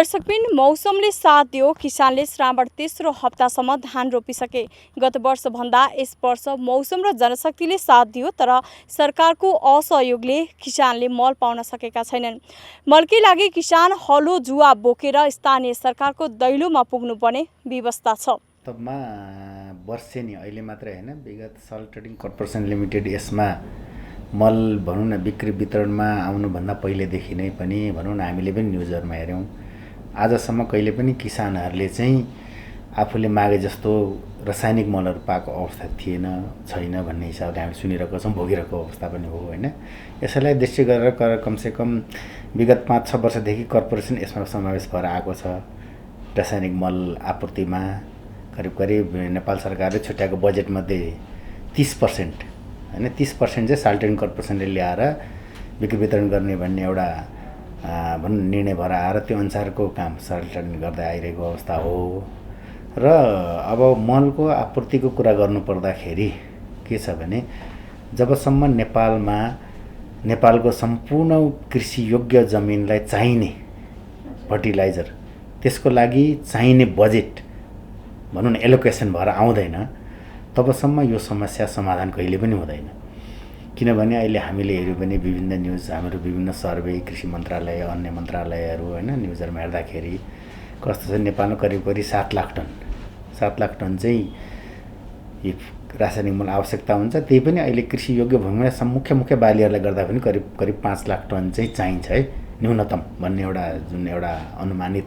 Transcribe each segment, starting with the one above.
दर्शकबिन मौसमले साथ दियो, किसानले श्रावण तेस्रो हप्तासम्म धान रोपिसके। गत वर्षभन्दा यस वर्ष मौसम र जनशक्तिले साथ दियो, तर सरकारको असहयोगले किसानले मल पाउन सकेका छैनन्। मलकै लागि किसान हलो जुवा बोकेर स्थानीय सरकारको दैलोमा पुग्नुपर्ने व्यवस्था छ। तबमा वर्षेनी अहिले मात्रै हैन, विगत सल ट्रेडिङ कर्पोरेसन लिमिटेड यसमा मल भनौँ न बिक्री वितरणमा आउनुभन्दा पहिलेदेखि नै पनि भनौँ न हामीले पनि न्युजहरुमा हेर्यौं, आजसम्म कहिले पनि किसानहरूले चाहिँ आफूले मागे जस्तो रासायनिक मलहरू पाएको अवस्था छैन भन्ने हिसाबले हामी सुनिरहेको छौं, भोगिरहेको अवस्था पनि हो हैन। यसैलाई दृष्टि गरेर कमसेकम विगत 5-6 वर्षदेखि कर्पोरेसन यसमा समावेश भएर आएको छ। रासायनिक मल आपूर्तिमा करिब नेपाल सरकारले छुट्याएको बजेटमध्ये 30% हैन 30% चाहिँ साल्टेन कर्पोरेसनले ल्याएर बिक्री वितरण गर्ने भन्ने एउटा निर्णय भएर आएर त्यो अनुसारको काम साल्टेन गर्दै आइरहेको अवस्था हो। र अब मलको आपूर्तिको कुरा गर्नु पर्दाखेरि के छ भने जबसम्म नेपालको सम्पूर्ण कृषि योग्य जमिनलाई चाहिने फर्टिलाइजर, त्यसको लागि चाहिने बजेट भनौँ न एलोकेसन भएर आउँदैन, तबसम्म यो समस्या समाधान कहिले पनि हुँदैन। किनभने अहिले हामीले हेर्यौं भने विभिन्न न्युज, हाम्रो विभिन्न सर्वे, कृषि मन्त्रालय, अन्य मन्त्रालयहरू हैन न्युजहरुमा हेर्दाखेरि कस्तो छ, नेपालमा करिब 7 लाख टन चाहिँ रासायनिक मल आवश्यकता हुन्छ। त्यही पनि अहिले कृषि योग्य भूमिमा मुख्य बालीहरूलाई गर्दा पनि करिब 5 लाख टन चाहिँ चाहिन्छ है, न्यूनतम भन्ने एउटा अनुमानित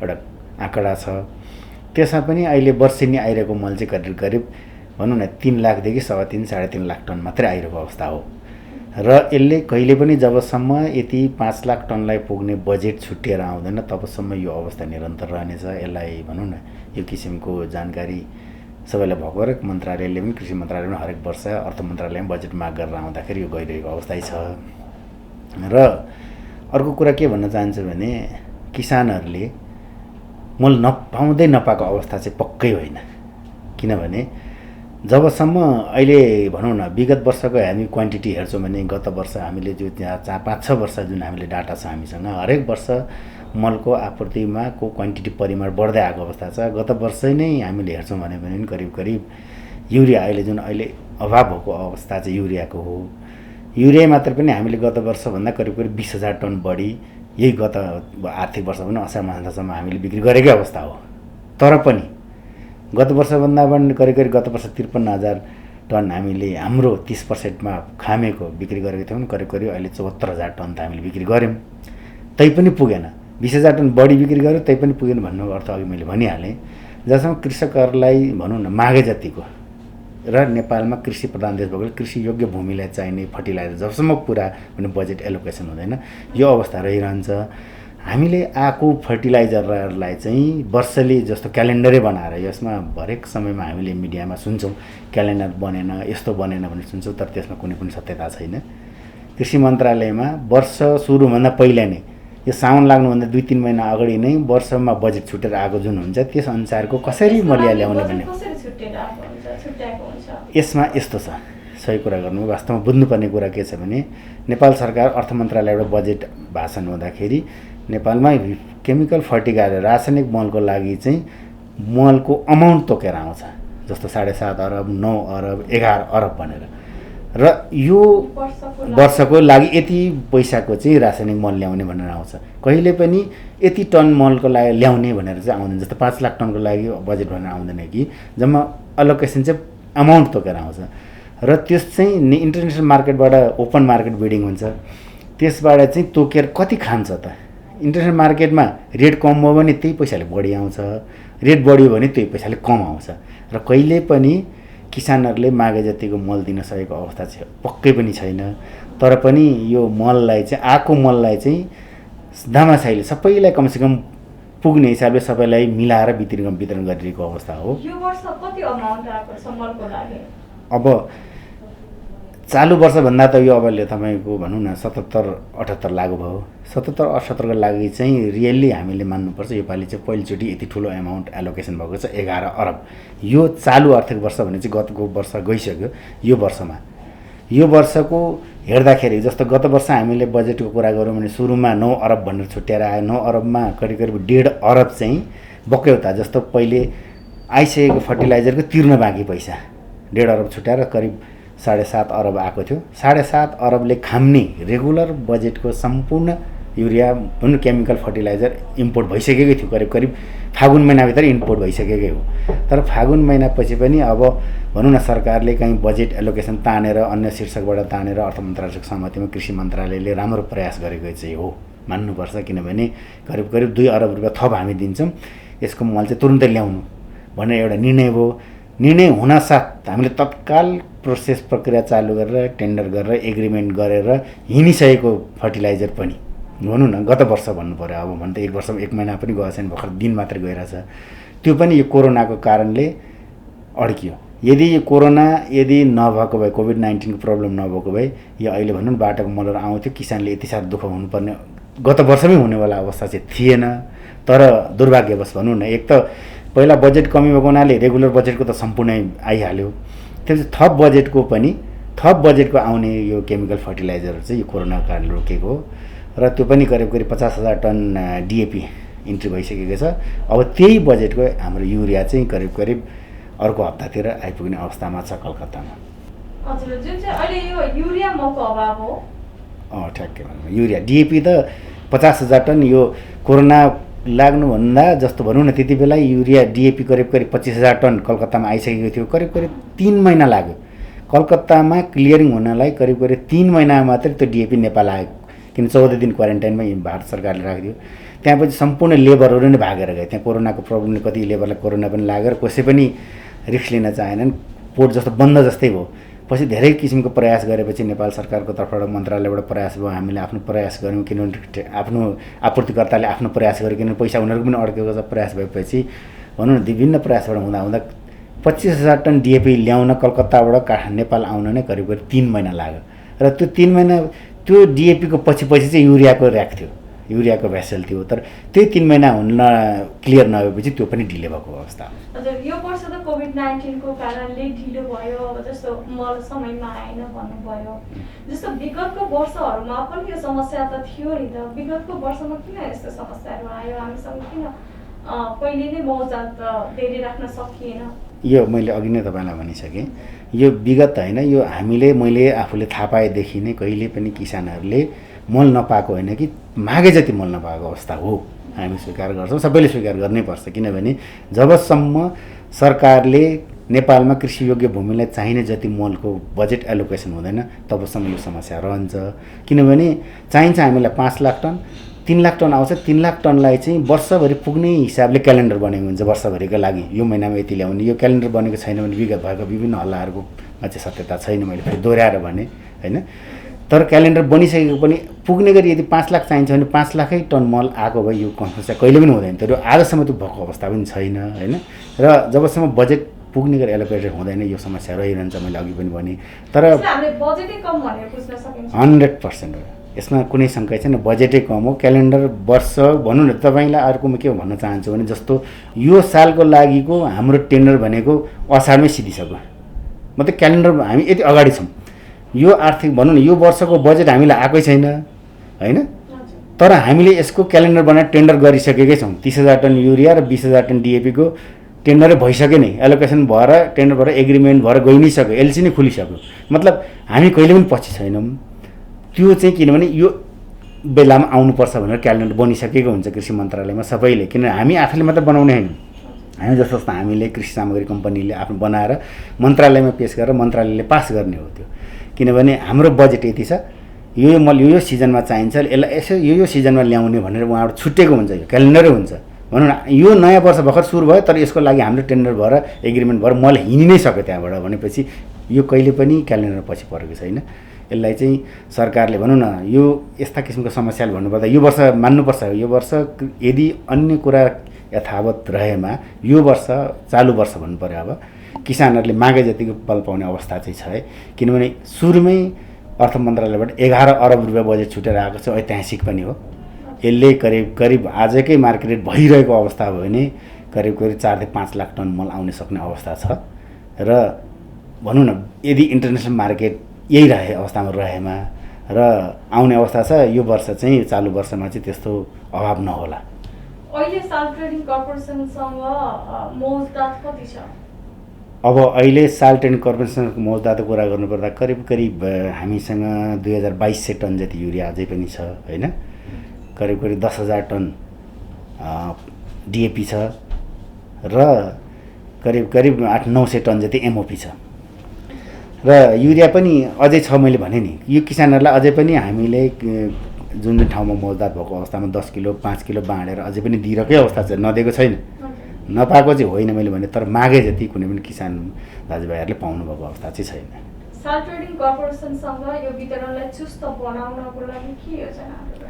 एउटा आँकडा छ। त्यसमा पनि अहिले वर्षेनी आइरहेको मल चाहिँ करिब भनौँ न 3 लाखदेखि 3.5-3.5 लाख टन मात्रै आइरहेको अवस्था हो। र यसले कहिले पनि जबसम्म यति 5 लाख टनलाई पुग्ने बजेट छुट्टिएर आउँदैन तबसम्म यो अवस्था निरन्तर रहनेछ। यसलाई भनौँ न यो किसिमको जानकारी सबैलाई भएको र मन्त्रालयले पनि, कृषि मन्त्रालयले पनि हरेक वर्ष अर्थ मन्त्रालयले पनि बजेट माग गरेर आउँदाखेरि यो गइरहेको अवस्था छ। र अर्को कुरा के भन्न चाहन्छु भने किसानहरूले मल नपाउँदै नपाएको अवस्था चाहिँ पक्कै होइन। किनभने जबसम्म अहिले भनौँ न विगत वर्षको हामी क्वान्टिटी हेर्छौँ भने गत वर्ष हामीले जो 5-6 वर्ष जुन हामीले डाटा छ हामीसँग, हरेक वर्ष मलको आपूर्तिमा को क्वान्टिटी परिमाण बढ्दै आएको अवस्था छ। गत वर्षै नै हामीले हेर्छौँ भने पनि करिब युरिया अहिले जुन अहिले अभाव भएको अवस्था चाहिँ युरियाको हो। युरिया मात्र पनि हामीले गत वर्षभन्दा करिब 20,000 टन बढी यही गत आर्थिक वर्ष पनि असार माससम्म हामीले बिक्री गरेकै अवस्था हो। तर पनि गत वर्षभन्दा पनि करिब गत वर्ष 53,000 टन हामीले हाम्रो 30% खामेको बिक्री गरेको थियौँ, करिब अहिले 74,000 टन त हामीले बिक्री गर्यौं। तै पनि पुगेन, 20,000 टन बढी बिक्री गर्यो तै पनि पुगेन भन्नुको अर्थ अघि मैले भनिहालेँ। जसमा कृषकहरूलाई भनौँ न मागे जतिको र नेपालमा कृषि प्रधान देश भएकोले कृषि योग्य भूमिलाई चाहिने फर्टिलाइजर जबसम्म पुरा भने बजेट एलोकेसन हुँदैन, यो अवस्था रहिरहन्छ। हामीले आएको फर्टिलाइजरलाई चाहिँ वर्षले जस्तो क्यालेन्डरै बनाएर, यसमा हरेक समयमा हामीले मिडियामा सुन्छौँ क्यालेन्डर बनेन, यस्तो बनेन भनेर सुन्छौँ, तर त्यसमा कुनै पनि सत्यता छैन। कृषि मन्त्रालयमा वर्ष सुरुभन्दा पहिला नै यो साउन लाग्नुभन्दा 2-3 महिना अगाडि नै वर्षमा बजेट छुटेर आएको जुन हुन्छ त्यस अनुसारको कसरी मलिया ल्याउने भन्ने यसमा यस्तो छ। सही कुरा गर्नु, वास्तवमा बुझ्नुपर्ने कुरा के छ भने नेपाल सरकार अर्थ मन्त्रालयबाट बजेट भाषण हुँदाखेरि नेपालमा केमिकल फर्टिलाइजर रासायनिक मलको लागि चाहिँ मलको अमाउन्ट तोकेर आउँछ, जस्तो 7.5 अरब, 9 अरब, 11 अरब भनेर। र यो वर्षको लागि यति पैसाको चाहिँ रासायनिक मल ल्याउने भनेर आउँछ। कहिले पनि यति टन मलको लागि ल्याउने भनेर चाहिँ आउँदैन। जस्तो 5 लाख टनको लागि बजेट भनेर आउँदैन कि, जम्मा अलोकेसन चाहिँ अमाउन्ट तोकेर आउँछ। र त्यस चाहिँ इन्टरनेसनल मार्केटबाट ओपन मार्केट बिडिङ हुन्छ, त्यसबाट चाहिँ तोकेर कति खान्छ त। इन्टरनेसनल मार्केटमा रेट कम हो भने त्यही पैसाले बढी आउँछ, रेट बढ्यो भने त्यही पैसाले कम आउँछ। र कहिले पनि किसानहरूले मागे जतिको मल दिन सकेको अवस्था चाहिँ पक्कै पनि छैन। तर पनि यो मललाई चाहिँ आएको मललाई चाहिँ दामासाइले सबैलाई कमसेकम पुग्ने हिसाबले सबैलाई मिलाएर वितरण गरिरहेको अवस्था हो। यो वर्ष कति अमाउन्ट आएको छ मलको लागि? अब चालु वर्षभन्दा त यो अबले तपाईको भनौँ न 77-78 लागु भयो। 77-78 को लागि चाहिँ रियल्ली हामीले मान्नुपर्छ योपालि चाहिँ पहिलोचोटि यति ठुलो अमाउन्ट एलोकेसन भएको छ 11 अरब। यो चालु आर्थिक वर्ष भने चाहिँ गतको वर्ष गइसक्यो। यो वर्षमा यो वर्षको हेर्दाखेरि जस्तो गत वर्ष हामीले बजेटको कुरा गरौँ भने सुरुमा 9 अरब भनेर छुट्याएर आयो। 9 अरबमा करिब 1.5 अरब चाहिँ बक्यौता, जस्तो पहिले आइसकेको फर्टिलाइजरको तिर्न बाँकी पैसा 1.5 अरब छुट्याएर करिब 7.5 अरब आएको थियो। 7.5 अरबले खाम्ने रेगुलर बजेटको सम्पूर्ण युरिया भनौँ केमिकल फर्टिलाइजर इम्पोर्ट भइसकेकै थियो। करिब फागुन महिनाभित्र इम्पोर्ट भइसकेकै हो। तर फागुन महिनापछि पनि अब भनौँ न सरकारले कहीँ बजेट एलोकेसन तानेर अन्य शीर्षकबाट तानेर अर्थ मन्त्रालयको सहमतिमा कृषि मन्त्रालयले राम्रो प्रयास गरेको चाहिँ हो, मान्नुपर्छ। किनभने करिब 2 अरब रुपियाँ थप हामी दिन्छौँ, यसको मल चाहिँ तुरुन्तै ल्याउनु भनेर एउटा निर्णय भयो। निर्णय हुनासाथ हामीले तत्काल प्रोसेस प्रक्रिया चालु गरेर टेन्डर गरेर एग्रिमेन्ट गरेर हिँडिसकेको फर्टिलाइजर पनि भनौँ न गत वर्ष भन्नु पर्यो। अब भन्छ 1 वर्ष 1 महिना पनि गएको छैन, भर्खर दिन मात्रै गइरहेछ। त्यो पनि यो कोरोनाको कारणले अड्कियो। यदि यो कोरोना नभएको भए, कोभिड-19 को प्रब्लम नभएको भए यो अहिले भनौँ बाटोको मलहरू आउँथ्यो, किसानले यति साह्रो दुःख हुनुपर्ने गत वर्षमै हुनेवाला अवस्था चाहिँ थिएन। तर दुर्भाग्यवश भनौँ न, एक त पहिला बजेट कमी भएको हुनाले रेगुलर बजेटको त सम्पूर्णै आइहाल्यो। त्यसपछि थप बजेटको आउने यो केमिकल फर्टिलाइजरहरू चाहिँ यो कोरोनाको कारण रोकेको हो। र त्यो पनि करिब 50,000 टन डिएपी इन्ट्री भइसकेको छ। अब त्यही बजेटको हाम्रो युरिया चाहिँ करिब अर्को हप्तातिर आइपुग्ने अवस्थामा छ कलकत्तामा। हजुर, जुन चाहिँ अहिले यो युरिया मलको अभाव हो। ठ्याक्कै भन्नु, युरिया डिएपी त 50,000 टन यो कोरोना लाग्नुभन्दा जस्तो भनौँ न त्यति बेला युरिया डिएपी करिब 25,000 टन कलकत्तामा आइसकेको थियो। करिब 3 महिना लाग्यो कलकत्तामा क्लियरिङ हुनलाई। करिब 3 महिना मात्रै त्यो डिएपी नेपाल आयो, किन 14 दिन क्वारेन्टाइनमै भारत सरकारले राखिदियो। त्यहाँपछि सम्पूर्ण लेबरहरू नै भागेर गए। त्यहाँ कोरोनाको प्रब्लमले कति लेबरलाई कोरोना पनि लागेर कसै पनि रिस्क लिन चाहेनन्। पोर्ट जस्तो बन्द जस्तै भयो। पछि धेरै किसिमको प्रयास गरेपछि नेपाल सरकारको तर्फबाट मन्त्रालयबाट प्रयास भयो, हामीले आफ्नो प्रयास गऱ्यौँ। किनभने आफ्नो आपूर्तिकर्ताले आफ्नो प्रयास गर्यो, किनभने पैसा उनीहरूको पनि अड्केको छ। प्रयास भएपछि भनौँ न विभिन्न प्रयासबाट हुँदा 25,000 टन डिएपी ल्याउन कलकत्ताबाट नेपाल आउन नै करिब 3 महिना लाग्यो। र त्यो 3 महिना त्यो डिएपीको पछि चाहिँ युरियाको ऱ्याक थियो, युरियाको भ्यासेल थियो। तर त्यही 3 महिना क्लियर नभएपछि त्यो पनि ढिलो भएको अवस्था। हजुर, यो वर्ष त कोभिड-19 को कारणले ढिलो भयो। अब जस्तो मल समयमा आएन भन्नुभयो, जस्तो विगतको वर्षहरूमा पनि यो समस्या त थियो नि त। विगतको वर्षमा किन यस्तो समस्याहरू आयो? हामीसँग किन पहिले नै मौजात धेरै राख्न सकिएन? यो मैले अघि नै तपाईँलाई भनिसकेँ, यो विगत होइन, यो मैले आफूले थाहा पाएदेखि नै कहिले पनि किसानहरूले मल नपाएको होइन कि मागे जति मल नपाएको अवस्था हो। हामी स्वीकार गर्छौँ, सबैले स्वीकार गर्नैपर्छ। किनभने जबसम्म सरकारले नेपालमा कृषियोग्य भूमिलाई चाहिने जति मलको बजेट एलोकेसन हुँदैन तबसम्म यो समस्या रहन्छ। किनभने चाहिन्छ हामीलाई 5 लाख टन, 3 लाख टन आउँछ। 3 लाख टनलाई चाहिँ वर्षभरि पुग्ने हिसाबले क्यालेन्डर बनेको हुन्छ वर्षभरिको लागि। यो महिनामा यति ल्याउने, यो क्यालेन्डर बनेको छैन भने विगत भएको विभिन्न हल्लाहरूकोमा चाहिँ सत्यता छैन। मैले फेरि दोहोऱ्याएर भने होइन, तर क्यालेन्डर बनिसकेको पनि पुग्ने गरी यदि 5 लाख चाहिन्छ भने 5 लाखै टन मल आएको भए यो समस्या कहिले पनि हुँदैन। तर आजसम्म त्यो भएको अवस्था पनि छैन होइन। र जबसम्म बजेट पुग्ने गरी एलोकेटेड हुँदैन यो समस्या रहिरहन्छ। मैले अघि पनि भने, तर 100% हो, यसमा कुनै शङ्का छैन। बजेटै कम हो, क्यालेन्डर वर्ष भनौँ न। तपाईँलाई अर्कोमा के भन्न चाहन्छु भने जस्तो यो सालको लागिको हाम्रो टेन्डर भनेको असारमै सिधिसक्यो। मतलब क्यालेन्डर हामी यति अगाडि छौँ। यो आर्थिक भनौँ न यो वर्षको बजेट हामीलाई आएकै छैन होइन, तर हामीले यसको क्यालेन्डर बनाएर टेन्डर गरिसकेकै छौँ। 30,000 टन युरिया र 20,000 टन डिएपीको टेन्डरै भइसक्यो नै, एलोकेसन भएर टेन्डर भएर एग्रिमेन्ट भएर गइ नै सक्यो, एलसी नै खुलिसक्यो। मतलब हामी कहिले पनि पछि छैनौँ। त्यो चाहिँ किनभने यो बेलामा आउनुपर्छ भनेर क्यालेन्डर बनिसकेको हुन्छ कृषि मन्त्रालयमा सबैले। किनभने हामी आफूले मात्र बनाउने होइन, हामी जस्तो हामीले कृषि सामग्री कम्पनीले आफ्नो बनाएर मन्त्रालयमा पेस गरेर मन्त्रालयले पास गर्ने हो त्यो। किनभने हाम्रो बजेट यति छ, यो मल यो सिजनमा चाहिन्छ, यसलाई यसो यो सिजनमा ल्याउने भनेर उहाँबाट छुट्टेको हुन्छ। यो क्यालेन्डरै हुन्छ भनौँ न। यो नयाँ वर्ष भर्खर सुरु भयो, तर यसको लागि हाम्रो टेन्डर भएर एग्रिमेन्ट भएर मल हिँडि नै सक्यो त्यहाँबाट भनेपछि यो कहिले पनि क्यालेन्डर पछि परेको छैन। यसलाई चाहिँ सरकारले भनौँ न यो यस्ता किसिमको समस्याले भन्नुपर्दा यो वर्ष मान्नुपर्छ। यो वर्ष यदि अन्य कुरा यथावत रहेमा यो वर्ष चालु वर्ष भन्नु पर्यो। अब किसानहरूले मागे जतिको फल पाउने अवस्था चाहिँ छ है। किनभने सुरुमै अर्थ मन्त्रालयबाट 11 अरब रुपियाँ बजेट छुटेर आएको छ, ऐतिहासिक पनि हो। यसले करिब आजकै मार्केट रेट भइरहेको अवस्था भयो भने करिब 4.5 लाख टन मल आउने सक्ने अवस्था छ। र भनौँ न यदि इन्टरनेसनल मार्केट यही अवस्थामा रहेमा र आउने अवस्था छ यो वर्ष चाहिँ चालु वर्षमा चाहिँ त्यस्तो अभाव नहोला। अहिले साल ट्रेडिङ कर्पोरेसनसँग मौजदात कति छ? अब अहिले साल ट्रेडिङ कर्पोरेसनको मौजदातको कुरा गर्नुपर्दा करिब हामीसँग 2200 टन जति युरिया अझै पनि छ हैन। करिब 10,000 टन डिएपी छ र करिब 800-900 टन जति एमओपी छ र युरिया पनि अझै छ। मैले भने नि यो किसानहरूलाई अझै पनि हामीले जुन ठाउँमा मौजदात भएको अवस्थामा 10 किलो 5 किलो बाँडेर अझै पनि दिइरहेकै अवस्था छ, नदिएको छैन। नपाएको चाहिँ होइन मैले भने, तर मागे जति कुनै पनि किसान दाजुभाइहरूले पाउनुभएको अवस्था चाहिँ छैन। साल ट्रेडिङ कर्पोरेसनसँग यो वितरणलाई चुस्त बनाउनको लागि के योजनाहरू छ?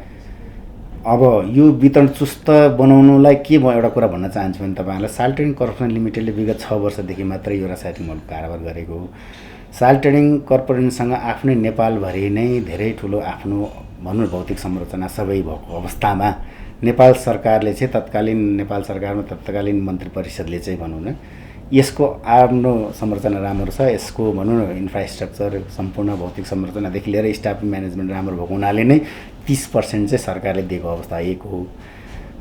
अब यो वितरण चुस्त बनाउनुलाई के म एउटा कुरा भन्न चाहन्छु भने तपाईँहरूलाई साल ट्रेडिङ कर्पोरेसन लिमिटेडले विगत 6 वर्षदेखि मात्रै यो रासायनिक मलको कारोबार गरेको हो। साल ट्रेडिङ कर्पोरेसनसँग आफ्नै नेपालभरि नै धेरै ठुलो आफ्नो भनौँ भौतिक संरचना सबै भएको अवस्थामा नेपाल सरकारले चाहिँ नेपाल सरकारमा तत्कालीन मन्त्री परिषदले चाहिँ भनौँ न यसको आफ्नो संरचना राम्रो छ, यसको भनौँ न इन्फ्रास्ट्रक्चर सम्पूर्ण भौतिक संरचनादेखि लिएर स्टाफ म्यानेजमेन्ट राम्रो भएको हुनाले नै 30% चाहिँ सरकारले दिएको अवस्था एक हो।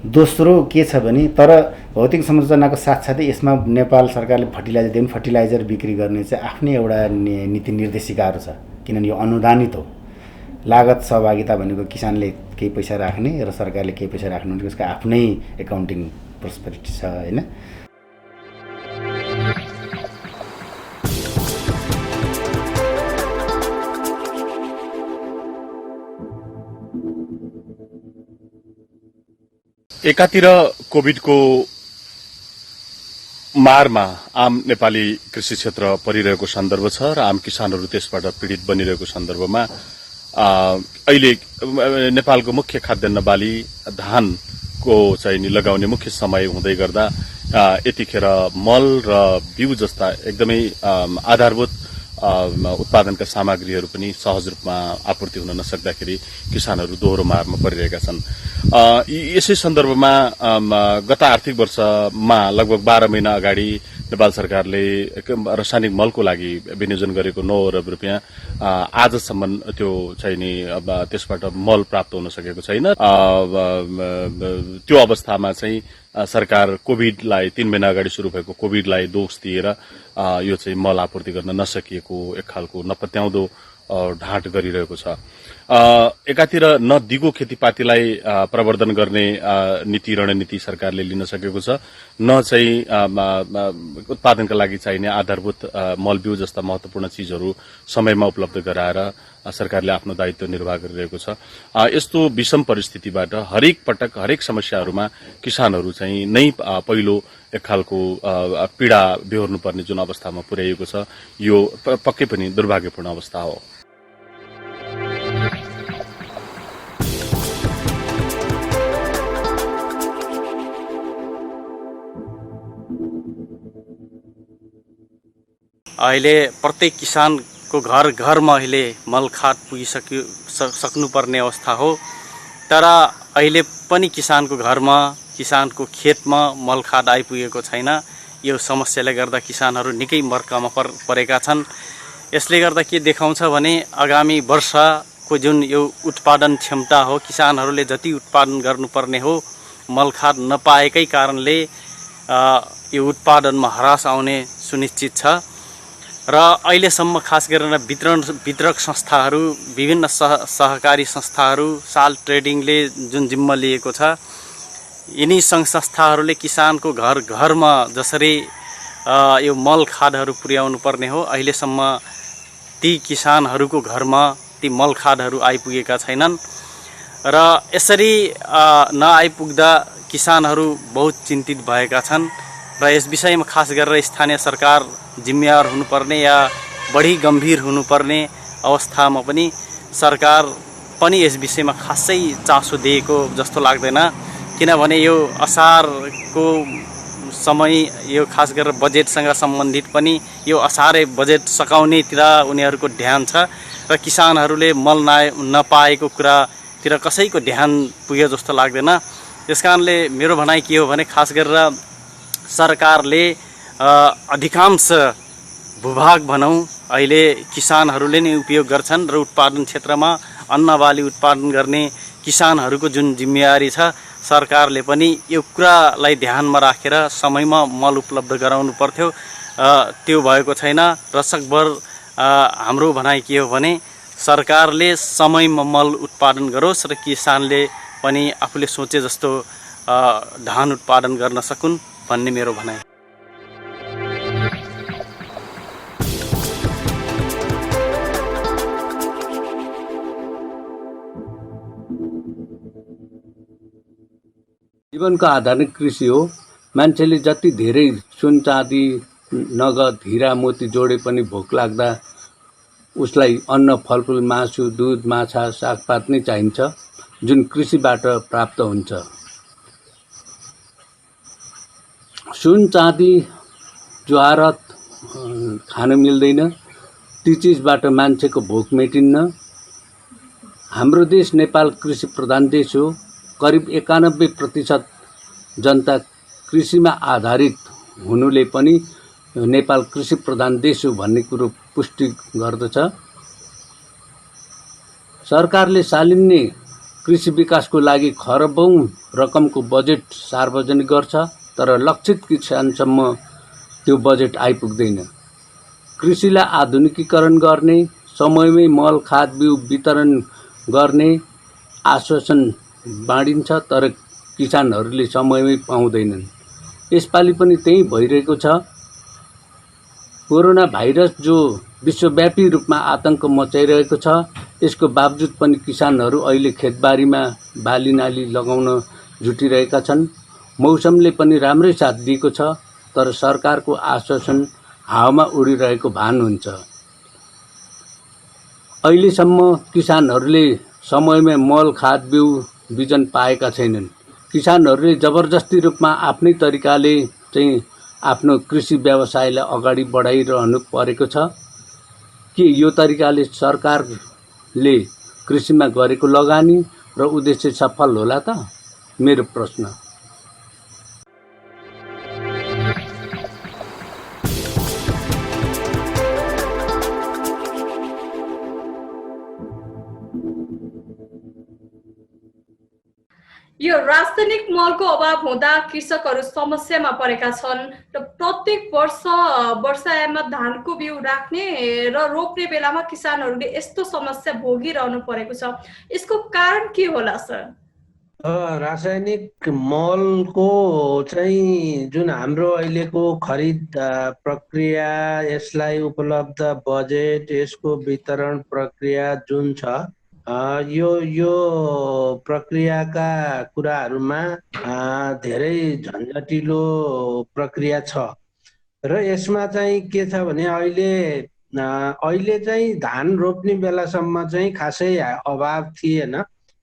दोस्रो के छ भने तर भौतिक संरचनाको साथसाथै यसमा नेपाल सरकारले फर्टिलाइजर बिक्री गर्ने चाहिँ आफ्नै एउटा नीति निर्देशिकाहरू छ, किनभने यो अनुदानित हो। लागत सहभागिता भनेको किसानले केही पैसा राख्ने र सरकारले केही पैसा राख्नु भनेको यसको आफ्नै एकाउन्टिङ प्रोस्पेरिटी छ हैन। एकातिर कोभिडको मारमा आम नेपाली कृषि क्षेत्र परिरहेको सन्दर्भ छ र आम किसानहरू त्यसबाट पीडित बनिरहेको सन्दर्भमा अहिले नेपालको मुख्य खाद्यान्न बाली धानको चाहिँ लगाउने मुख्य समय हुँदै गर्दा यतिखेर मल र बिउ जस्ता एकदमै आधारभूत उत्पादनका सामग्रीहरू पनि सहज रूपमा आपूर्ति हुन नसक्दाखेरि किसानहरू दोहोरो मारमा परिरहेका छन्। यसै सन्दर्भमा गत आर्थिक वर्षमा लगभग 12 महिना अगाडि नेपाल सरकारले रासायनिक मलको लागि विनियोजन गरेको 9 अरब रुपियाँ आजसम्म त्यो चाहिँ नि त्यसबाट मल प्राप्त हुन सकेको छैन। त्यो अवस्थामा चाहिँ सरकार कोभिडलाई 3 महिना अगाडि सुरु भएको कोभिडलाई दोष दिएर यो चाहिँ मल आपूर्ति गर्न नसकिएको एक खालको नपत्याउँदो ढाँट गरिरहेको छ। एकातिर न दिगो खेतीपातीलाई प्रवर्धन गर्ने नीति रणनीति सरकारले लिन सकेको छ, न चाहिँ उत्पादनका लागि चाहिने आधारभूत मलबिउ जस्ता महत्वपूर्ण चीजहरू समयमा उपलब्ध गराएर सरकारले आफ्नो दायित्व निर्वाह गरिरहेको छ। यस्तो विषम परिस्थितिबाट हरेक पटक हरेक समस्याहरूमा किसानहरू चाहिँ नै पहिलो एक खालको पीडा बेहोर्नुपर्ने जुन अवस्थामा पुर्याइएको छ, यो पक्कै पनि दुर्भाग्यपूर्ण अवस्था हो। अहिले प्रत्येक किसानको घर घरमा अहिले मल खाद पुगिसक्नुपर्ने अवस्था हो, तर अहिले पनि किसानको घरमा किसानको खेतमा मल खाद आइपुगेको छैन। यो समस्याले गर्दा किसानहरू निकै मर्कामा परेका छन्। यसले गर्दा के देखाउँछ भने आगामी वर्षको जुन यो उत्पादन क्षमता हो, किसानहरूले जति उत्पादन गर्नुपर्ने हो मल खाद नपाएकै कारणले यो उत्पादनमा ह्रास आउने सुनिश्चित छ। र अहिलेसम्म खास गरेर वितरक संस्थाहरू, विभिन्न सहकारी संस्थाहरू, साल ट्रेडिङले जुन जिम्मा लिएको छ, यिनी सङ्घ संस्थाहरूले किसानको घर घरमा जसरी यो मल खादहरू पुर्याउनु पर्ने हो, अहिलेसम्म ती किसानहरूको घरमा ती मल खादहरू आइपुगेका छैनन्। र यसरी नआइपुग्दा किसानहरू बहुत चिन्तित भएका छन् र यस विषयमा खास गरेर स्थानीय सरकार जिम्मेवार हुनुपर्ने या बढी गम्भीर हुनुपर्ने अवस्थामा पनि सरकार पनि यस विषयमा खासै चासो दिएको जस्तो लाग्दैन। किनभने यो असारको समय, यो खास गरेर बजेटसँग सम्बन्धित पनि यो असारे बजेट सकाउनेतिर उनीहरूको ध्यान छ र किसानहरूले मल नपाएको कुरातिर कसैको ध्यान पुग्यो जस्तो लाग्दैन। त्यसकारणले मेरो भनाइ के हो भने खास गरेर सरकारले अधिकांश भूभाग भनौँ अहिले किसानहरूले नै उपयोग गर्छन् र उत्पादन क्षेत्रमा अन्नबाली उत्पादन गर्ने किसानहरूको जुन जिम्मेवारी छ सरकारले पनि यो कुरालाई ध्यानमा राखेर समयमा मल उपलब्ध गराउनु पर्थ्यो। त्यो भएको छैन। दशकभर हाम्रो भनाइ के हो भने सरकारले समयमा मल उत्पादन गरोस् र किसानले पनि आफूले सोचे जस्तो धान उत्पादन गर्न सकुन् भन्ने मेरो भनाइ। जीवनको आधार नै कृषि हो। मान्छेले जति धेरै सुन चाँदी नगद हिरा मोती जोडे पनि भोक लाग्दा उसलाई अन्न फलफुल मासु दुध माछा सागपात नै चाहिन्छ, जुन कृषिबाट प्राप्त हुन्छ। सुन चाँदी जवाहरात खान मिल्दैन, ती चिजबाट मान्छेको भोक मेटिन्न। हाम्रो देश नेपाल कृषि प्रधान देश हो। करिब 91% जनता कृषिमा आधारित हुनुले पनि नेपाल कृषि प्रधान देश हो भन्ने कुरो पुष्टि गर्दछ। सरकारले सालिन्ने कृषि विकासको लागि खरबौं रकमको बजेट सार्वजनिक गर्छ, तर लक्षित किसानसम्म त्यो बजेट आइपुग्दैन। कृषिलाई आधुनिकीकरण गर्ने, समयमै मल खाद बिउ वितरण गर्ने आश्वासन बाँडिन्छ, तर किसानहरूले समयमै पाउँदैनन्। यसपालि पनि त्यही भइरहेको छ। कोरोना भाइरस जो विश्वव्यापी रूपमा आतंक मचाइरहेको छ, यसको बावजुद पनि किसानहरू अहिले खेतबारीमा बालीनाली लगाउन जुटिरहेका छन्। मौसमले पनि राम्रै साथ दिएको छ, तर सरकारको आश्वासन हावामा उडिरहेको भान हुन्छ। अहिलेसम्म किसानहरूले समयमै मल खाद बिउ बिजन पाएका छैनन्। किसानहरूले जबरजस्ती रूपमा आफ्नै तरिकाले चाहिँ आफ्नो कृषि व्यवसायलाई अगाडि बढाइरहनु परेको छ। के यो तरिकाले सरकारले कृषिमा गरेको लगानी र उद्देश्य सफल होला त? मेरो प्रश्न। यो रासायनिक मलको अभाव हुँदा कृषकहरू समस्यामा परेका छन् र प्रत्येक वर्षायाममा धानको बिउ राख्ने र रोप्ने बेलामा किसानहरूले यस्तो समस्या भोगिरहनु परेको छ। यसको कारण के होला सर? रासायनिक मलको चाहिँ जुन हाम्रो अहिलेको खरिद प्रक्रिया, यसलाई उपलब्ध बजेट, यसको वितरण प्रक्रिया जुन छ, यो प्रक्रियाका कुराहरूमा धेरै झन्झटिलो प्रक्रिया छ र यसमा चाहिँ के छ भने अहिले चाहिँ धान रोप्ने बेलासम्म चाहिँ खासै अभाव थिएन।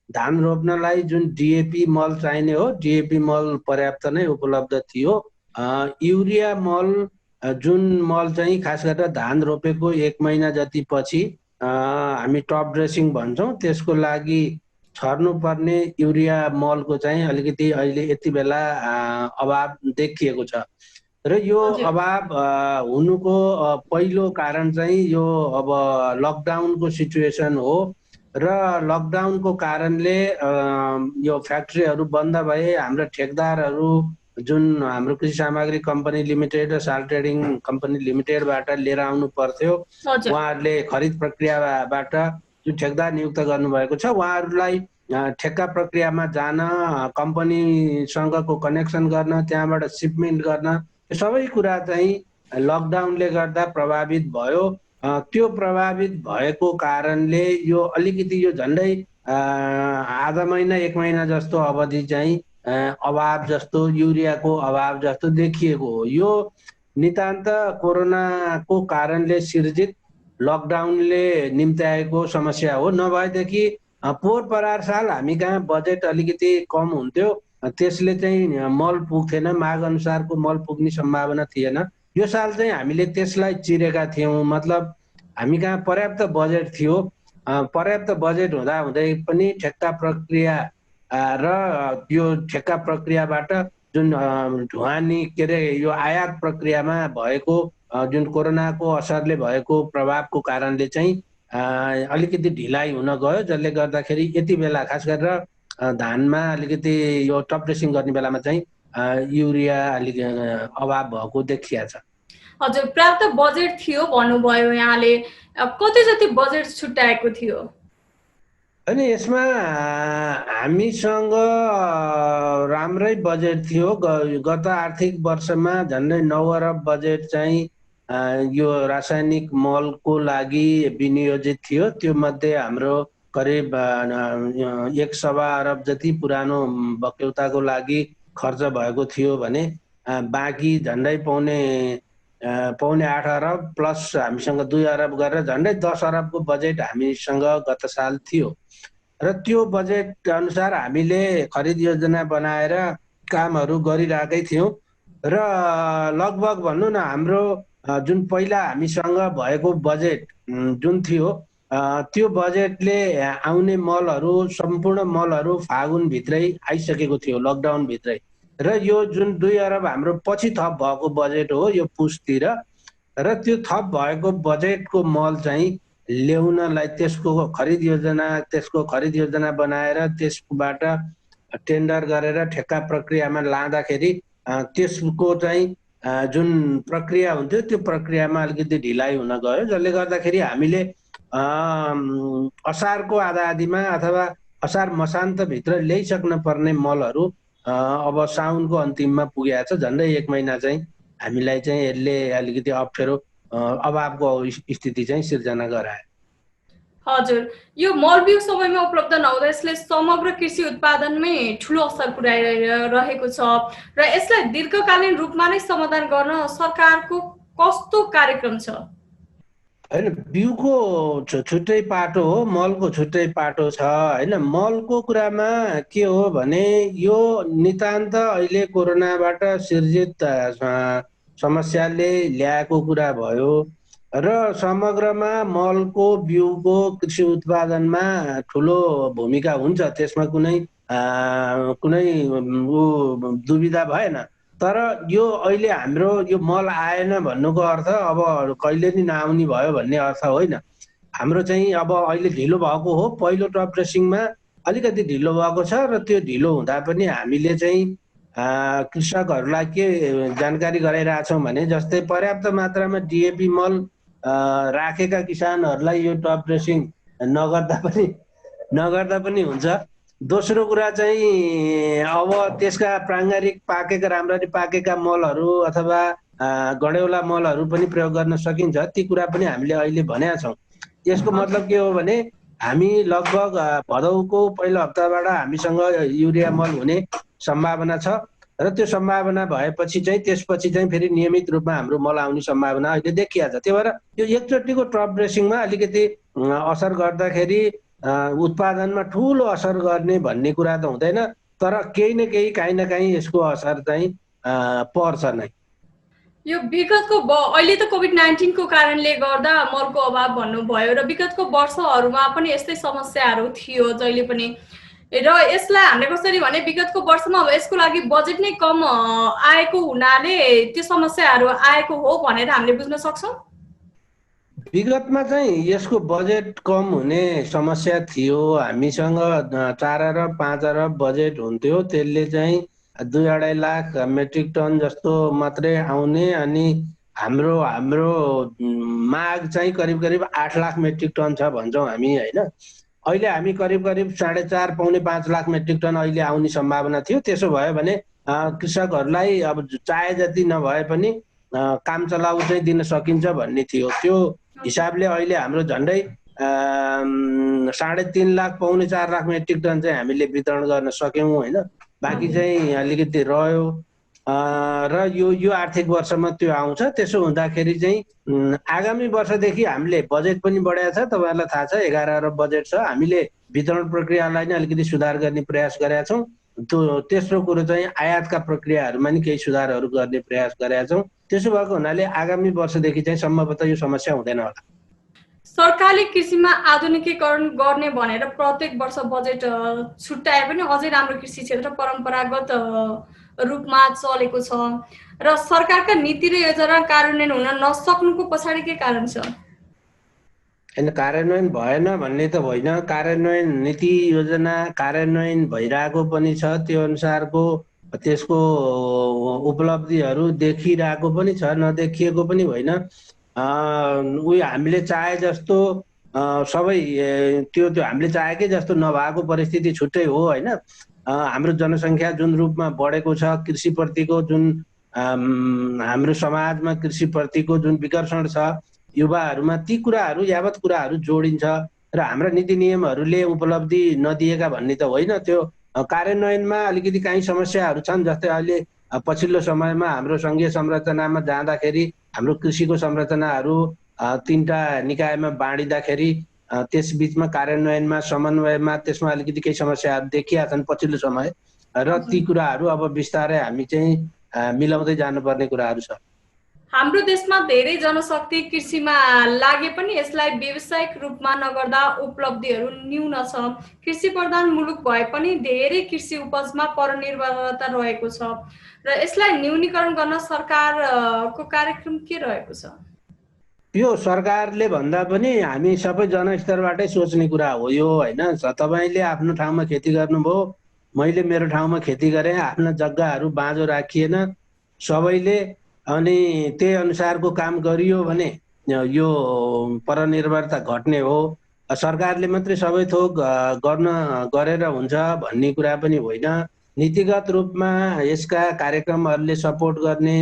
धान रोप्नलाई जुन डिएपी मल चाहिने हो, डिएपी मल पर्याप्त नै उपलब्ध थियो। युरिया मल जुन मल चाहिँ खास गरेर धान रोपेको 1 महिना जति पछि हामी टप ड्रेसिङ भन्छौँ, त्यसको लागि छर्नुपर्ने युरिया मलको चाहिँ अलिकति अहिले यति बेला अभाव देखिएको छ र यो अभाव हुनुको पहिलो कारण चाहिँ यो अब लकडाउनको सिचुएसन हो र लकडाउनको कारणले यो फ्याक्ट्रीहरू बन्द भए। हाम्रो ठेकदारहरू जुन हाम्रो कृषि सामग्री कम्पनी लिमिटेड र साल ट्रेडिङ कम्पनी लिमिटेडबाट लिएर आउनु पर्थ्यो, उहाँहरूले खरिद प्रक्रियाबाट जुन ठेकदार नियुक्त गर्नुभएको छ उहाँहरूलाई ठेक्का प्रक्रियामा जान, कम्पनीसँगको कनेक्सन गर्न, त्यहाँबाट सिपमेन्ट गर्न, यो सबै कुरा चाहिँ लकडाउनले गर्दा प्रभावित भयो। त्यो प्रभावित भएको कारणले यो अलिकति यो झन्डै आधा महिना 1 महिना जस्तो अवधि चाहिँ अभाव जस्तो, युरियाको अभाव जस्तो देखिएको हो। यो नितान्त कोरोनाको कारणले सिर्जित लकडाउनले निम्त्याएको समस्या हो। नभएदेखि पोहोर परार साल हामी कहाँ बजेट अलिकति कम हुन्थ्यो, त्यसले चाहिँ मल पुग्थेन, माग अनुसारको मल पुग्ने सम्भावना थिएन। यो साल चाहिँ हामीले त्यसलाई चिरेका थियौँ। मतलब हामी कहाँ पर्याप्त बजेट थियो। पर्याप्त बजेट हुँदा हुँदै पनि ठेक्का प्रक्रिया र यो ठेक्का प्रक्रियाबाट जुन ढुवानी के अरे यो आयात प्रक्रियामा भएको जुन कोरोनाको असरले भएको प्रभावको कारणले चाहिँ अलिकति ढिलाइ हुन गयो, जसले गर्दाखेरि यति बेला खास गरेर धानमा अलिकति यो टप ड्रेसिङ गर्ने बेलामा चाहिँ युरिया अलिक अभाव भएको देखिया छ। हजुर, पर्याप्त बजेट थियो भन्नुभयो यहाँले, कति जति बजेट छुट्याएको थियो? अनि यसमा हामीसँग राम्रै बजेट थियो। गत आर्थिक वर्षमा झन्डै 9 अरब बजेट चाहिँ यो रासायनिक मलको लागि विनियोजित थियो। त्यो मध्ये हाम्रो करिब 1.25 अरब जति पुरानो बक्यौताको लागि खर्च भएको थियो भने बाँकी झन्डै पौने 8 अरब प्लस हामीसँग 2 अरब गरेर झन्डै 10 अरबको बजेट हामीसँग गत साल थियो र त्यो बजेट अनुसार हामीले खरिद योजना बनाएर कामहरू गरिरहेकै थियौँ र लगभग भन्नु न हाम्रो जुन पहिला हामीसँग भएको बजेट जुन थियो त्यो बजेटले आउने मलहरू सम्पूर्ण मलहरू फागुनभित्रै आइसकेको थियो, लकडाउनभित्रै। र यो जुन 2 अरब हाम्रो पछि थप भएको बजेट हो यो पुसतिर, र त्यो थप भएको बजेटको मल चाहिँ ल्याउनलाई त्यसको खरिद योजना बनाएर त्यसबाट टेन्डर गरेर ठेक्का प्रक्रियामा लाँदाखेरि त्यसको चाहिँ जुन प्रक्रिया हुन्थ्यो त्यो प्रक्रियामा अलिकति ढिलाइ हुन गयो, जसले गर्दाखेरि हामीले असारको आधाआधीमा अथवा असार मसान्तभित्र ल्याइसक्न पर्ने मलहरू अब साउनको अन्तिममा पुगेको छ। झन्डै 1 महिना चाहिँ हामीलाई चाहिँ यसले अलिकति अप्ठ्यारो अभावको स्थिति चाहिँ सिर्जना गरायो। हजुर, यो मल बिउ समयमा उपलब्ध नहुँदा यसले समग्र कृषि उत्पादनमै ठुलो असर पुर्याइरहेको छ र यसलाई दीर्घकालीन रूपमा नै समाधान गर्न सरकारको कस्तो कार्यक्रम छ? होइन, बिउको छुट्टै पाटो हो, मलको छुट्टै पाटो छ होइन। मलको कुरामा के हो भने यो नितान्त अहिले कोरोनाबाट सिर्जित समस्याले ल्याएको कुरा भयो र समग्रमा मलको बिउको कृषि उत्पादनमा ठुलो भूमिका हुन्छ, त्यसमा कुनै दुविधा भएन। तर यो अहिले हाम्रो यो मल आएन भन्नुको अर्थ अब कहिले नि नआउने भयो भन्ने अर्थ होइन। हाम्रो चाहिँ अब अहिले ढिलो भएको हो, पहिलो टप ड्रेसिङमा अलिकति ढिलो भएको छ र त्यो ढिलो हुँदा पनि हामीले चाहिँ कृषकहरूलाई के जानकारी गराइरहेछौँ भने जस्तै पर्याप्त मात्रामा डिएपी मल राखेका किसानहरूलाई यो टप ड्रेसिङ नगर्दा पनि हुन्छ। दोस्रो कुरा चाहिँ अब त्यसका प्राङ्गारिक पाकेका राम्ररी पाकेका मलहरू अथवा गडेउला मलहरू पनि प्रयोग गर्न सकिन्छ, ती कुरा पनि हामीले अहिले भनेका छौँ। यसको मतलब के हो भने हामी लगभग भदौको पहिलो हप्ताबाट हामीसँग युरिया मल हुने सम्भावना छ र त्यो सम्भावना भएपछि चाहिँ त्यसपछि चाहिँ फेरि नियमित रूपमा हाम्रो मल आउने सम्भावना अहिले देखिया छ। त्यही भएर यो एकचोटिको टप ड्रेसिङमा अलिकति असर गर्दाखेरि उत्पादनमा ठुलो असर गर्ने भन्ने कुरा त हुँदैन, तर केही न केही काहीँ न काहीँ यसको असर चाहिँ पर्छ नै। यो विगतको अहिले त कोभिड-19 को कारणले गर्दा मलको अभाव भन्नुभयो र विगतको वर्षहरूमा पनि यस्तै समस्याहरू थियो जहिले पनि, र यसलाई हामीले कसरी भने विगतको वर्षमा अब यसको लागि बजेट नै कम आएको हुनाले त्यो समस्याहरू आएको हो भनेर हामीले बुझ्न सक्छौँ। विगतमा चाहिँ यसको बजेट कम हुने समस्या थियो। हामीसँग 4 अरब 5 अरब बजेट हुन्थ्यो, त्यसले चाहिँ 2-2.5 लाख मेट्रिक टन जस्तो मात्रै आउने अनि हाम्रो माग चाहिँ करिब 8 लाख मेट्रिक टन छ भन्छौँ हामी होइन। अहिले हामी करिब 4.5 पौने 5 लाख मेट्रिक टन अहिले आउने सम्भावना थियो। त्यसो भयो भने कृषकहरूलाई अब चाहे जति नभए पनि काम चलाउ चाहिँ दिन सकिन्छ भन्ने थियो। त्यो हिसाबले अहिले हाम्रो झन्डै 3.5 लाख पौने 4 लाख मेट्रिक टन चाहिँ हामीले वितरण गर्न सक्यौँ होइन। बाँकी चाहिँ अलिकति रह्यो र यो आर्थिक वर्षमा त्यो आउँछ। त्यसो हुँदाखेरि चाहिँ आगामी वर्षदेखि हामीले बजेट पनि बढाएको छ, तपाईँहरूलाई थाहा छ 11 अरब बजेट छ। हामीले वितरण प्रक्रियालाई नै अलिकति सुधार गर्ने प्रयास गरेका छौँ। तेस्रो कुरो चाहिँ आयातका प्रक्रियाहरूमा नि केही सुधारहरू गर्ने प्रयास गरेका छौँ। त्यसो भएको हुनाले आगामी वर्षदेखि चाहिँ सम्भवतः यो समस्या हुँदैन होला। सरकारले कृषिमा आधुनिकीकरण गर्ने भनेर प्रत्येक वर्ष बजेट छुट्याए पनि अझै राम्रो कृषि क्षेत्र परम्परागत रूपमा चलेको छ र सरकारका नीति र योजना कार्यान्वयन हुन नसक्नुको पछाडि के कारण छ? होइन, कार्यान्वयन भएन भन्ने त होइन। कार्यान्वयन नीति योजना कार्यान्वयन भइरहेको पनि छ, त्यो अनुसारको त्यसको उपलब्धिहरू देखिरहेको पनि छ, नदेखिएको पनि होइन। उयो हामीले चाहे जस्तो सबै त्यो हामीले चाहेकै जस्तो नभएको परिस्थिति छुट्टै हो होइन। हाम्रो जनसङ्ख्या जुन रूपमा बढेको छ, कृषिप्रतिको जुन हाम्रो समाजमा कृषिप्रतिको जुन विकर्षण छ युवाहरूमा, ती कुराहरू यावत कुराहरू जोडिन्छ र हाम्रा नीति नियमहरूले उपलब्धि नदिएका भन्ने त होइन। त्यो कार्यान्वयनमा अलिकति काहीँ समस्याहरू छन्। जस्तै अहिले पछिल्लो समयमा हाम्रो सङ्घीय संरचनामा जाँदाखेरि हाम्रो कृषिको संरचनाहरू 3टा निकायमा बाँडिँदाखेरि त्यस बिचमा कार्यान्वयनमा समन्वयमा त्यसमा अलिकति केही समस्याहरू देखिया छन् पछिल्लो समय र ती कुराहरू अब बिस्तारै हामी चाहिँ मिलाउँदै जानुपर्ने कुराहरू छ। हाम्रो देशमा धेरै जनशक्ति कृषिमा लागे पनि यसलाई व्यावसायिक रूपमा नगर्दा उपलब्धिहरू न्यून छ। कृषि प्रधान मुलुक भए पनि धेरै कृषि उपजमा परनिर्भरता रहेको छ र यसलाई न्यूनीकरण गर्न सरकारको कार्यक्रम के रहेको छ? यो सरकारले भन्दा पनि हामी सबै जनस्तरबाटै सोच्ने कुरा हो यो होइन। तपाईँले आफ्नो ठाउँमा खेती गर्नुभयो, मैले मेरो ठाउँमा खेती गरेँ, आफ्ना जग्गाहरू बाँझो राखिएन सबैले, अनि त्यही अनुसारको काम गरियो भने यो परनिर्भरता घट्ने हो। सरकारले मात्रै सबै थोक गरेर हुन्छ भन्ने कुरा पनि होइन। नीतिगत रूपमा यसका कार्यक्रमहरूले सपोर्ट गर्ने,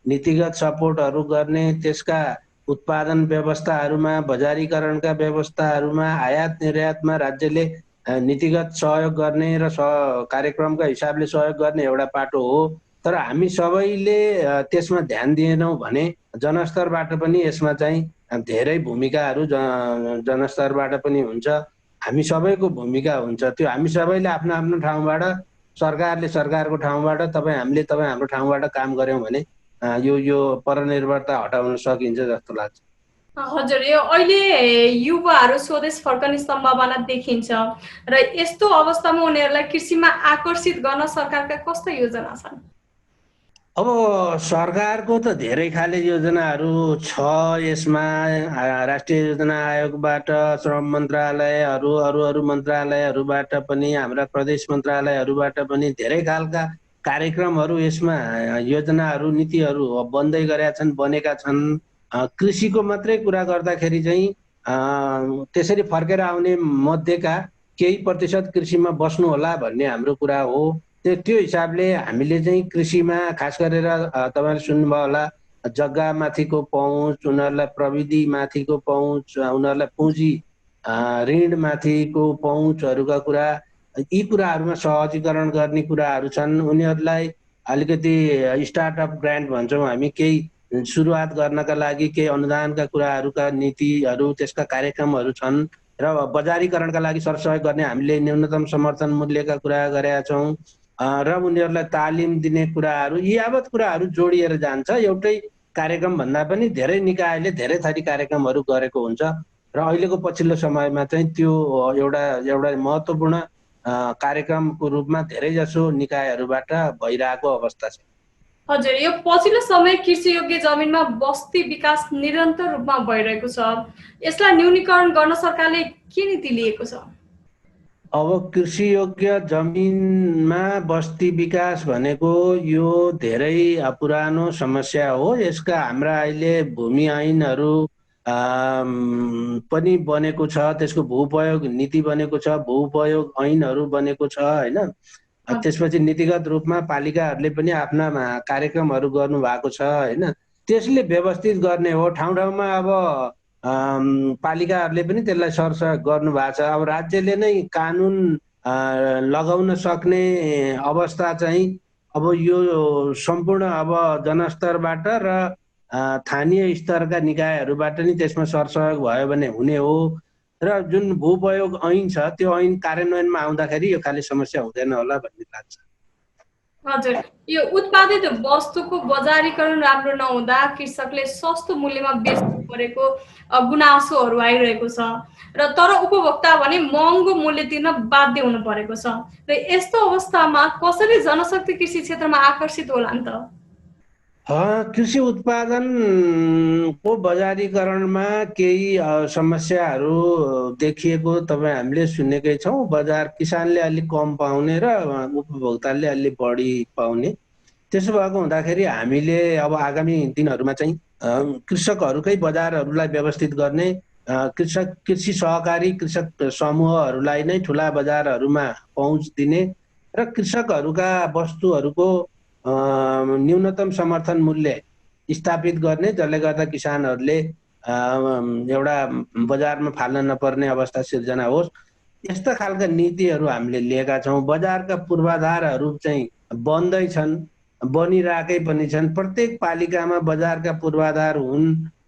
नीतिगत सपोर्टहरू गर्ने, त्यसका उत्पादन व्यवस्थाहरूमा, बजारीकरणका व्यवस्थाहरूमा, आयात निर्यातमा राज्यले नीतिगत सहयोग गर्ने र कार्यक्रमका हिसाबले सहयोग गर्ने एउटा पाटो हो। तर हामी सबैले त्यसमा ध्यान दिएनौँ भने जनस्तरबाट पनि यसमा चाहिँ धेरै भूमिकाहरू जनस्तरबाट पनि हुन्छ, हामी सबैको भूमिका हुन्छ। त्यो हामी सबैले आफ्नो आफ्नो ठाउँबाट, सरकारले सरकारको ठाउँबाट, हामीले हाम्रो ठाउँबाट काम गऱ्यौँ भने यो परनिर्भरता हटाउन सकिन्छ जस्तो लाग्छ। हजुर, यो अहिले युवाहरू स्वदेश फर्कने सम्भावना देखिन्छ र यस्तो अवस्थामा उनीहरूलाई कृषिमा आकर्षित गर्न सरकारका कस्ता योजना छन्? अब सरकारको त धेरै खाले योजनाहरू छ यसमा। राष्ट्रिय योजना आयोगबाट, श्रम मन्त्रालयहरू, अरू मन्त्रालयहरूबाट पनि, हाम्रा प्रदेश मन्त्रालयहरूबाट पनि धेरै खालका कार्यक्रमहरू यसमा योजनाहरू नीतिहरू बन्दै गरेका छन्, बनेका छन्। कृषिको मात्रै कुरा गर्दाखेरि चाहिँ त्यसरी फर्केर आउने मध्येका केही प्रतिशत कृषिमा बस्नु होला भन्ने हाम्रो कुरा हो। त्यो हिसाबले हामीले चाहिँ कृषिमा खास गरेर तपाईँले सुन्नुभयो होला, जग्गा माथिको पहुँच, उनीहरूलाई प्रविधि माथिको पहुँच, उनीहरूलाई पुँजी ऋण माथिको पहुँचहरूका कुरा, यी कुराहरूमा सहजीकरण गर्ने कुराहरू छन्। उनीहरूलाई अलिकति स्टार्टअप ग्रान्ट भन्छौँ हामी, केही सुरुवात गर्नका लागि केही अनुदानका कुराहरूका नीतिहरू, त्यसका कार्यक्रमहरू छन् र बजारीकरणका लागि सरसहयोग गर्ने हामीले न्यूनतम समर्थन मूल्यका कुरा गरेका छौँ र उनीहरूलाई तालिम दिने कुराहरू, यी यावत कुराहरू जोडिएर जान्छ। एउटै कार्यक्रम भन्दा पनि धेरै निकायले धेरै थरी कार्यक्रमहरू गरेको हुन्छ र अहिलेको पछिल्लो समयमा चाहिँ त्यो एउटा महत्त्वपूर्ण कार्यक्रमको रूपमा धेरैजसो निकायहरूबाट भइरहेको अवस्था छ। हजुर, यो पछिल्लो समय कृषि योग्य जमिनमा बस्ती विकास निरन्तर रूपमा भइरहेको छ। यसलाई न्यूनीकरण गर्न सरकारले के नीति लिएको छ? अब कृषि योग्य जमिनमा बस्ती विकास भनेको यो धेरै पुरानो समस्या हो। यसका हाम्रा अहिले भूमि ऐनहरू पनि बनेको छ, त्यसको भूउपयोग नीति बनेको छ, भूउपयोग ऐनहरू बनेको छ होइन। त्यसपछि नीतिगत रूपमा पालिकाहरूले पनि आफ्ना कार्यक्रमहरू गर्नु भएको छ होइन। त्यसले व्यवस्थित गर्ने हो। ठाउँ ठाउँमा अब पालिकाहरूले पनि त्यसलाई सरसहयोग गर्नु भएको छ। अब राज्यले नै कानुन लगाउन सक्ने अवस्था चाहिँ अब यो सम्पूर्ण अब जनस्तरबाट र स्थानीय स्तरका निकायहरूबाट नि त्यसमा सरसहयोग भयो भने हुने हो र जुन भूउपयोग ऐन छ त्यो ऐन कार्यान्वयनमा आउँदाखेरि यो खाली समस्या हुँदैन होला भन्ने लाग्छ। हजुर, यो उत्पादित वस्तुको बजारीकरण राम्रो नहुँदा कृषकले सस्तो मूल्यमा बेच्नु परेको गुनासोहरू आइरहेको छ र तर उपभोक्ता भने महँगो मूल्य तिर्न बाध्य हुनु परेको छ र यस्तो अवस्थामा कसरी जनशक्ति कृषि क्षेत्रमा आकर्षित होला नि त? कृषि उत्पादनको बजारीकरणमा केही समस्याहरू देखिएको तपाईँ हामीले सुनेकै छौँ। बजार किसानले अलिक कम पाउने र उपभोक्ताले अलि बढी पाउने। त्यसो भएको हुँदाखेरि हामीले अब आगामी दिनहरूमा चाहिँ कृषकहरूकै बजारहरूलाई व्यवस्थित गर्ने, कृषि सहकारी कृषक समूहहरूलाई नै ठुला बजारहरूमा पहुँच दिने र कृषकहरूका वस्तुहरूको न्यूनतम समर्थन मूल्य स्थापित गर्ने, जसले गर्दा किसानहरूले एउटा बजारमा फाल्न नपर्ने अवस्था सिर्जना होस्। यस्ता खालका नीतिहरू हामीले लिएका छौँ। बजारका पूर्वाधारहरू चाहिँ बन्दैछन्, बनिरहेकै पनि छन्। प्रत्येक पालिकामा बजारका पूर्वाधार हुन्,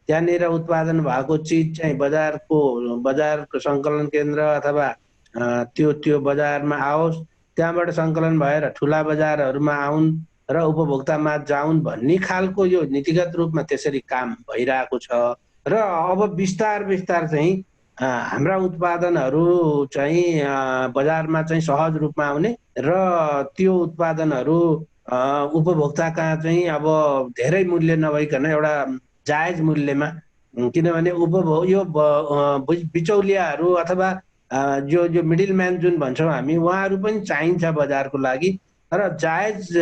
त्यहाँनिर उत्पादन भएको चिज चाहिँ बजारको सङ्कलन केन्द्र अथवा त्यो बजारमा आओस्, त्यहाँबाट सङ्कलन भएर ठुला बजारहरूमा आउन् र उपभोक्तामा जाउन् भन्ने खालको यो नीतिगत रूपमा त्यसरी काम भइरहेको छ। र अब बिस्तार चाहिँ हाम्रा उत्पादनहरू चाहिँ बजारमा चाहिँ सहज रूपमा आउने र त्यो उत्पादनहरू उपभोक्ता कहाँ चाहिँ अब धेरै मूल्य नभइकन एउटा जायज मूल्यमा, किनभने यो बिचौलियाहरू अथवा जो मिडलम्यान जुन भन्छौँ हामी, उहाँहरू पनि चाहिन्छ बजारको लागि। र जायज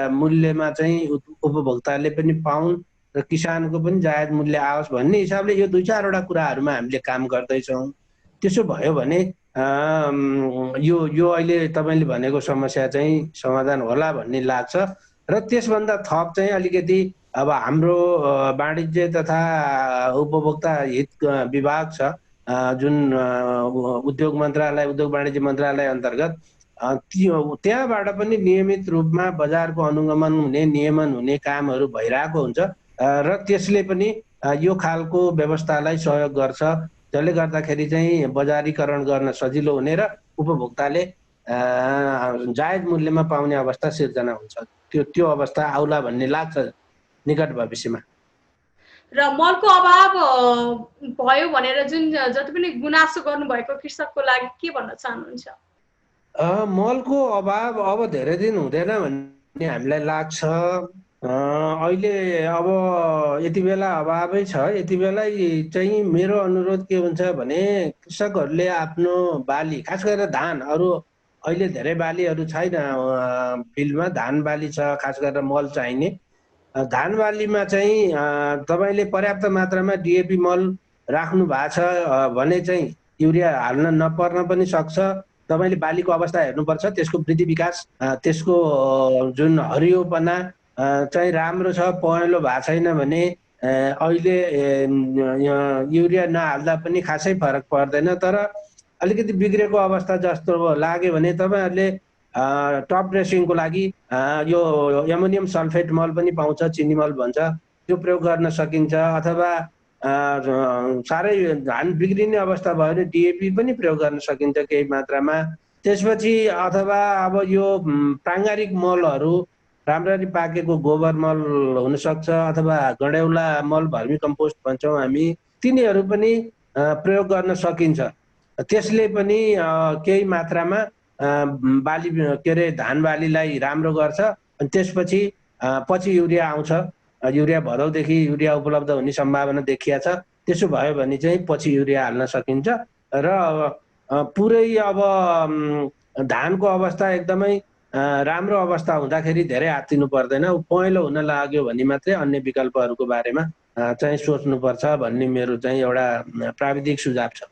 मूल्यमा चाहिँ उपभोक्ताले पनि पाउन् र किसानको पनि जायज मूल्य आओस् भन्ने हिसाबले यो 2-4वटा कुराहरूमा हामीले काम गर्दैछौँ। त्यसो भयो भने यो अहिले तपाईँले भनेको समस्या चाहिँ समाधान होला भन्ने लाग्छ। र त्यसभन्दा थप चाहिँ अलिकति अब हाम्रो वाणिज्य तथा उपभोक्ता हित विभाग छ, जुन उद्योग वाणिज्य मन्त्रालय अन्तर्गत, त्यहाँबाट पनि नियमित रूपमा बजारको अनुगमन हुने, नियमन हुने कामहरू भइरहेको हुन्छ र त्यसले पनि यो खालको व्यवस्थालाई सहयोग गर्छ, जसले गर्दाखेरि चाहिँ बजारीकरण गर्न सजिलो हुने र उपभोक्ताले जायज मूल्यमा पाउने अवस्था सिर्जना हुन्छ। त्यो अवस्था आउला भन्ने लाग्छ निकट भविष्यमा। र मलको अभाव भयो भनेर जुन जति पनि गुनासो गर्नुभएको कृषकको लागि के भन्न चाहनुहुन्छ? मलको अभाव अब धेरै दिन हुँदैन भन्ने हामीलाई लाग्छ। अहिले अब यति बेला अभावै छ। यति बेला चाहिँ मेरो अनुरोध के हुन्छ भने कृषकहरूले आफ्नो बाली, खास गरेर धान, अरू अहिले धेरै बालीहरू छैन फिल्डमा, धान बाली छ खास गरेर मल चाहिने। धान बालीमा चाहिँ तपाईँले पर्याप्त मात्रामा डिएपी मल राख्नु भएको छ भने चाहिँ युरिया हाल्न नपर्न पनि सक्छ। तपाईँले बालीको अवस्था हेर्नुपर्छ, त्यसको वृद्धि विकास, त्यसको जुन हरियोपना चाहिँ राम्रो छ, पहेँलो भएको छैन भने अहिले युरिया नहाल्दा पनि खासै फरक पर्दैन। तर अलिकति बिग्रेको अवस्था जस्तो लाग्यो भने तपाईँहरूले टप ड्रेसिङको लागि यो एमोनियम सल्फेट मल पनि पाउँछ, चिनी मल भन्छ, त्यो प्रयोग गर्न सकिन्छ। अथवा साह्रै धान बिग्रिने अवस्था भयो भने डिएपी पनि प्रयोग गर्न सकिन्छ केही मात्रामा। त्यसपछि अथवा अब यो प्राङ्गारिक मलहरू, राम्ररी पाकेको गोबर मल हुनसक्छ अथवा गडेउला मल, भर्मी कम्पोस्ट भन्छौँ हामी, तिनीहरू पनि प्रयोग गर्न सकिन्छ। त्यसले पनि केही मात्रामा बाली धान बालीलाई राम्रो गर्छ। अनि त्यसपछि पछि युरिया आउँछ। युरिया भदौदेखि युरिया उपलब्ध हुने सम्भावना देखिया छ। त्यसो भयो भने चाहिँ पछि युरिया हाल्न सकिन्छ। र पुरै अब धानको अवस्था एकदमै राम्रो अवस्था हुँदाखेरि धेरै हात्तिनु पर्दैन। पहेँलो हुन लाग्यो भने मात्रै अन्य विकल्पहरूको बारेमा चाहिँ सोच्नुपर्छ भन्ने मेरो चाहिँ एउटा प्राविधिक सुझाव छ।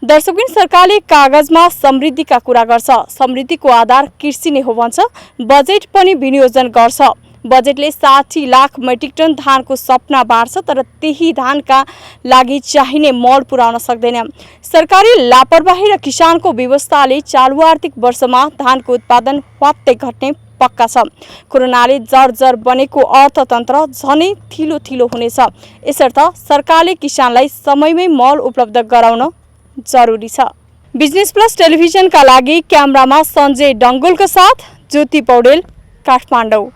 दर्शकबिन, सरकारले कागजमा समृद्धिका कुरा गर्छ, समृद्धिको आधार कृषि नै हो भन्छ, बजेट पनि विनियोजन गर्छ। बजेटले 60 लाख मेट्रिक टन धानको सपना बाँड्छ, तर त्यही धानका लागि चाहिने मल पुर्याउन सक्दैन। सरकारी लापरवाही र किसानको व्यवस्थाले चालु आर्थिक वर्षमा धानको उत्पादन ह्वात्तै घट्ने पक्का छ। कोरोनाले जर्जर बनेको अर्थतन्त्र झनै थिलो हुनेछ। यसर्थ सरकारले किसानलाई समयमै मल उपलब्ध गराउन जरुरी छ। बिजनेस प्लस टेलिभिजनका लागि क्यामेरामा सञ्जय डङ्गोलका साथ ज्योति पौडेल, काठमाडौँ।